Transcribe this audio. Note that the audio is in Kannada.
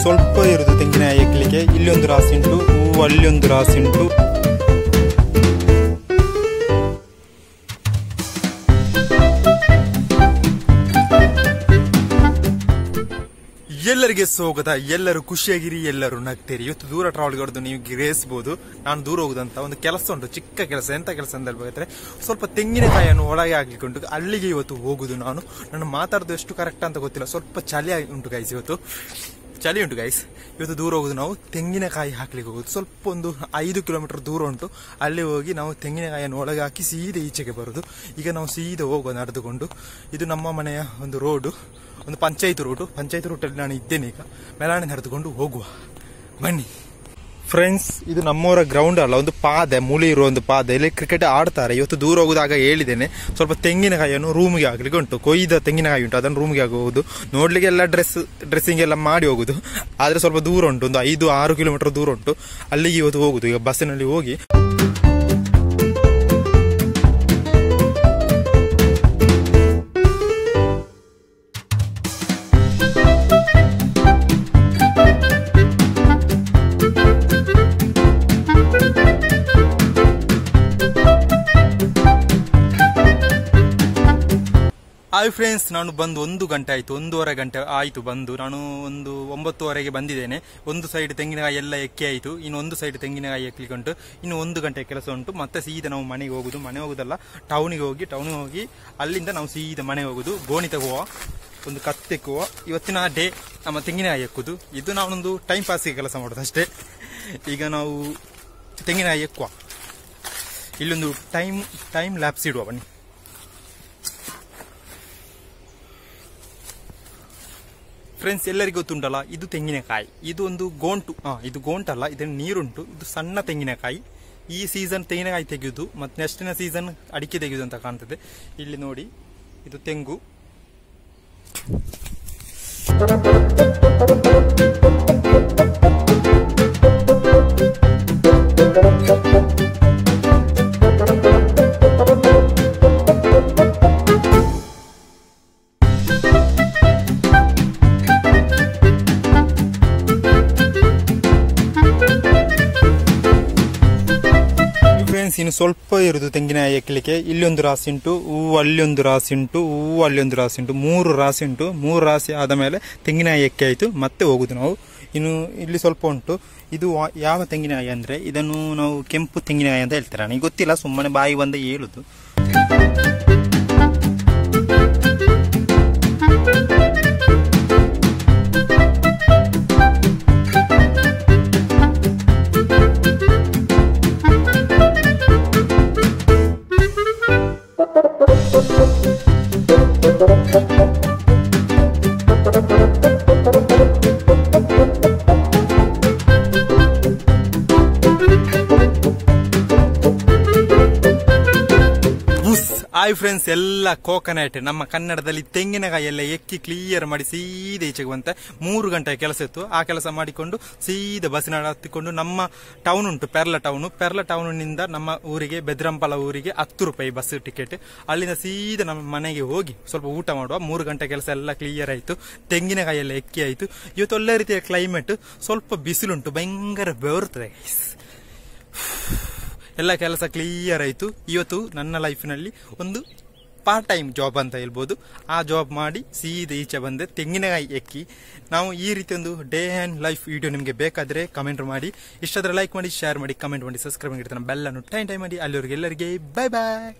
ಸ್ವಲ್ಪ ಇರುವುದು ತೆಂಗಿನಕಾಯಿ ಹೆಕ್ಲಿಕ್ಕೆ. ಇಲ್ಲಿ ಒಂದು ರಾಶಿ ಉಂಟು, ಹೂವು ಅಲ್ಲಿ ಒಂದು ರಾಶಿ ಉಂಟು. ಎಲ್ಲರಿಗೆ ಸ್ವಾಗತ. ಎಲ್ಲರೂ ಖುಷಿಯಾಗಿರಿ, ಎಲ್ಲರೂ ನಗ್ತೀರಿ. ಇವತ್ತು ದೂರ ಟ್ರಾವೆಲ್ ಹೊಡೆದು ನೀವು ಗ್ರಹಿಸಬಹುದು. ನಾನು ದೂರ ಹೋಗುದಂತ ಒಂದು ಕೆಲಸ ಉಂಟು, ಚಿಕ್ಕ ಕೆಲಸ. ಎಂತ ಕೆಲಸ ಅಂತ ಹೇಳ್ಬೇಕಾದ್ರೆ ಸ್ವಲ್ಪ ತೆಂಗಿನಕಾಯಿಯನ್ನು ಒಳಗೆ ಹಾಕ್ಲಿಕ್ಕೆ ಉಂಟು. ಅಲ್ಲಿಗೆ ಇವತ್ತು ಹೋಗುದು ನಾನು ಮಾತಾಡೋದು ಎಷ್ಟು ಕರೆಕ್ಟ್ ಅಂತ ಗೊತ್ತಿಲ್ಲ. ಸ್ವಲ್ಪ ಚಳಿ ಉಂಟು ಗೈಸ್, ಇವತ್ತು ಚಳಿ ಉಂಟು ಗೈಸ್. ಇವತ್ತು ದೂರ ಹೋಗುದು, ನಾವು ತೆಂಗಿನಕಾಯಿ ಹಾಕ್ಲಿಕ್ಕೆ ಹೋಗುದು. ಸ್ವಲ್ಪ ಒಂದು 5 ಕಿಲೋಮೀಟರ್ ದೂರ ಉಂಟು. ಅಲ್ಲಿ ಹೋಗಿ ನಾವು ತೆಂಗಿನಕಾಯಿಯನ್ನು ಒಳಗೆ ಹಾಕಿ ಸೀದಾ ಈಚೆಗೆ ಬರುದು. ಈಗ ನಾವು ಸೀದಾ ಹೋಗುವ ನಡೆದುಕೊಂಡು. ಇದು ನಮ್ಮ ಮನೆಯ ಒಂದು ರೋಡು, ಒಂದು ಪಂಚಾಯತ್ ರೂಟಲ್ಲಿ ನಾನು ಇದ್ದೇನೆ. ಈಗ ಮೆಲಾಣೆ ನಡೆದುಕೊಂಡು ಹೋಗುವ, ಬನ್ನಿ ಫ್ರೆಂಡ್ಸ್. ಇದು ನಮ್ಮವರ ಗ್ರೌಂಡ್ ಅಲ್ಲ, ಒಂದು ಪಾದೆ, ಮುಳಿ ಇರುವ ಒಂದು ಪಾದೆ. ಇಲ್ಲಿ ಕ್ರಿಕೆಟ್ ಆಡ್ತಾರೆ. ಇವತ್ತು ದೂರ ಹೋಗುದಾಗ ಹೇಳಿದ್ದೇನೆ, ಸ್ವಲ್ಪ ತೆಂಗಿನಕಾಯಿಯನ್ನು ರೂಮಿಗೆ ಹಾಕ್ಲಿಕ್ಕೆ ಉಂಟು. ಕೊಯ್ದ ತೆಂಗಿನಕಾಯಿ ಉಂಟು, ಅದನ್ನು ರೂಮಿಗೆ ಹೋಗುದು. ನೋಡ್ಲಿಕ್ಕೆ ಎಲ್ಲ ಡ್ರೆಸ್ಸಿಂಗ್ ಎಲ್ಲ ಮಾಡಿ ಹೋಗುದು. ಆದ್ರೆ ಸ್ವಲ್ಪ ದೂರ ಉಂಟು, ಒಂದು 5-6 ಕಿಲೋಮೀಟರ್ ದೂರ ಉಂಟು. ಅಲ್ಲಿಗೆ ಇವತ್ತು ಹೋಗುದು. ಈಗ ಬಸ್ಸಿನಲ್ಲಿ ಹೋಗಿ ಹಾಯ್ ಫ್ರೆಂಡ್ಸ್, ನಾನು ಬಂದು 1 ಗಂಟೆ ಆಯ್ತು, 1.5 ಗಂಟೆ ಆಯ್ತು ಬಂದು. ನಾನು ಒಂದು 9:30ಗೆ ಬಂದಿದ್ದೇನೆ. ಒಂದು ಸೈಡ್ ತೆಂಗಿನಕಾಯಿ ಎಲ್ಲ ಎಕ್ಕಿ ಆಯ್ತು, ಇನ್ನು ಒಂದು ಸೈಡ್ ತೆಂಗಿನಕಾಯಿ ಎಕ್ಕಲಿಕ್ಕೆ ಉಂಟು. ಇನ್ನು 1 ಗಂಟೆ ಕೆಲಸ ಉಂಟು. ಮತ್ತೆ ಸೀದಾ ನಾವು ಮನೆಗೆ ಹೋಗುದಲ್ಲ, ಟೌನಿಗೆ ಹೋಗಿ ಅಲ್ಲಿಂದ ನಾವು ಸೀದಾ ಮನೆಗೆ ಹೋಗುದು. ಗೋಣಿ ತಗುವ, ಒಂದು ಕತ್ತೆಕ್ಕುವ. ಇವತ್ತಿನ ಡೇ ನಮ್ಮ ತೆಂಗಿನಕಾಯಿ ಎಕ್ಕುದು. ಇದು ನಾವೊಂದು ಟೈಮ್ ಪಾಸ್ಗೆ ಕೆಲಸ ಮಾಡೋದು ಅಷ್ಟೇ. ಈಗ ನಾವು ತೆಂಗಿನಕಾಯಿ ಎಕ್ಕುವ. ಇಲ್ಲೊಂದು ಟೈಮ್ ಲ್ಯಾಪ್ಸ್ ಇಡುವ, ಬನ್ನಿ. ಫ್ರೆಂಡ್ಸ್, ಎಲ್ಲರಿಗೂ ಗೊತ್ತುಂಟಲ್ಲ, ಇದು ತೆಂಗಿನಕಾಯಿ. ಇದು ಒಂದು ಗೋಂಟು. ಇದು ಗೋಂಟಲ್ಲ, ಇದನ್ನು ನೀರುಂಟು. ಇದು ಸಣ್ಣ ತೆಂಗಿನಕಾಯಿ. ಈ ಸೀಸನ್ ತೆಂಗಿನಕಾಯಿ ತೆಗೆಯುದು, ಮತ್ತೆ ನೆಕ್ಸ್ಟಿನ ಸೀಸನ್ ಅಡಿಕೆ ತೆಗೆಯುದು ಅಂತ ಕಾಣ್ತದೆ. ಇಲ್ಲಿ ನೋಡಿ, ಇದು ತೆಂಗು. ಇನ್ನು ಸ್ವಲ್ಪ ಇರುದು ತೆಂಗಿನಕಾಯಿ ಎಕ್ಕಲಿಕ್ಕೆ. ಇಲ್ಲಿ ಒಂದು ರಾಶಿ ಉಂಟು, ಹೂವು ಅಲ್ಲಿ ಒಂದು ರಾಶಿ ಉಂಟು, ಹೂವು ಅಲ್ಲಿ ಒಂದು ರಾಶಿ ಉಂಟು. 3 ರಾಶಿ ಉಂಟು. 3 ರಾಶಿ ಆದ ಮೇಲೆ ತೆಂಗಿನಕಾಯಿ ಎಕ್ಕಿ ಆಯ್ತು. ಮತ್ತೆ ಹೋಗುದು ನಾವು. ಇನ್ನು ಇಲ್ಲಿ ಸ್ವಲ್ಪ ಉಂಟು. ಇದು ಯಾವ ತೆಂಗಿನಕಾಯಿ ಅಂದ್ರೆ, ಇದನ್ನು ನಾವು ಕೆಂಪು ತೆಂಗಿನಕಾಯಿ ಅಂತ ಹೇಳ್ತಾರೆ. ನನಗೆ ಗೊತ್ತಿಲ್ಲ, ಸುಮ್ಮನೆ ಬಾಯಿ ಬಂದ ಹೇಳುದು. ಹಾಯ್ ಫ್ರೆಂಡ್ಸ್, ಎಲ್ಲ ಕೋಕೋನಟ್. ನಮ್ಮ ಕನ್ನಡದಲ್ಲಿ ತೆಂಗಿನಕಾಯಿ ಎಲ್ಲ ಎಕ್ಕಿ ಕ್ಲಿಯರ್ ಮಾಡಿ ಸೀದಾ ಈಚೆಗೆ ಬಂತೆ. 3 ಗಂಟೆ ಕೆಲಸ ಇತ್ತು. ಆ ಕೆಲಸ ಮಾಡಿಕೊಂಡು ಸೀದಾ ಬಸ್ಸಿನ ಹತ್ತಿಕೊಂಡು ನಮ್ಮ ಟೌನ್ ಉಂಟು, ಪೆರ್ಲ ಟೌನಿನಿಂದ ನಮ್ಮ ಊರಿಗೆ, ಬೆದ್ರಂಪಲ ಊರಿಗೆ 10 ರೂಪಾಯಿ ಬಸ್ ಟಿಕೆಟ್. ಅಲ್ಲಿಂದ ಸೀದಾ ನಮ್ಮ ಮನೆಗೆ ಹೋಗಿ ಸ್ವಲ್ಪ ಊಟ ಮಾಡುವ. 3 ಗಂಟೆ ಕೆಲಸ ಎಲ್ಲ ಕ್ಲಿಯರ್ ಆಯ್ತು. ತೆಂಗಿನಕಾಯಿ ಎಲ್ಲ ಎಕ್ಕಿ ಆಯ್ತು. ಇವತ್ತು ಒಳ್ಳೆ ರೀತಿಯ ಕ್ಲೈಮೇಟ್, ಸ್ವಲ್ಪ ಬಿಸಿಲುಂಟು, ಭಯಂಕರ ಬೆವರ್ತದೆ. ಎಲ್ಲ ಕೆಲಸ ಕ್ಲಿಯರ್ ಆಯ್ತು. ಇವತ್ತು ನನ್ನ ಲೈಫಿನಲ್ಲಿ ಒಂದು ಪಾರ್ಟ್ ಟೈಮ್ ಜಾಬ್ ಅಂತ ಹೇಳ್ಬೋದು. ಆ ಜಾಬ್ ಮಾಡಿ ಸೀದಾ ಈಚೆ ಬಂದೆ ತೆಂಗಿನಕಾಯಿ ಎಕ್ಕಿ. ನಾವು ಈ ರೀತಿ ಒಂದು ಡೇ ಆ್ಯಂಡ್ ಲೈಫ್ ವಿಡಿಯೋ ನಿಮಗೆ ಬೇಕಾದರೆ ಕಮೆಂಟ್ ಮಾಡಿ. ಇಷ್ಟಾದ್ರೆ ಲೈಕ್ ಮಾಡಿ, ಶೇರ್ ಮಾಡಿ, ಕಮೆಂಟ್ ಮಾಡಿ, ಸಬ್ಸ್ಕ್ರೈಬ್ ಮಾಡಿ, ಬೆಲ್ಲನ್ನು ಟೈಮ್ ಮಾಡಿ. ಅಲ್ಲಿವರೆಗೆ ಎಲ್ಲರಿಗೆ ಬೈ ಬಾಯ್.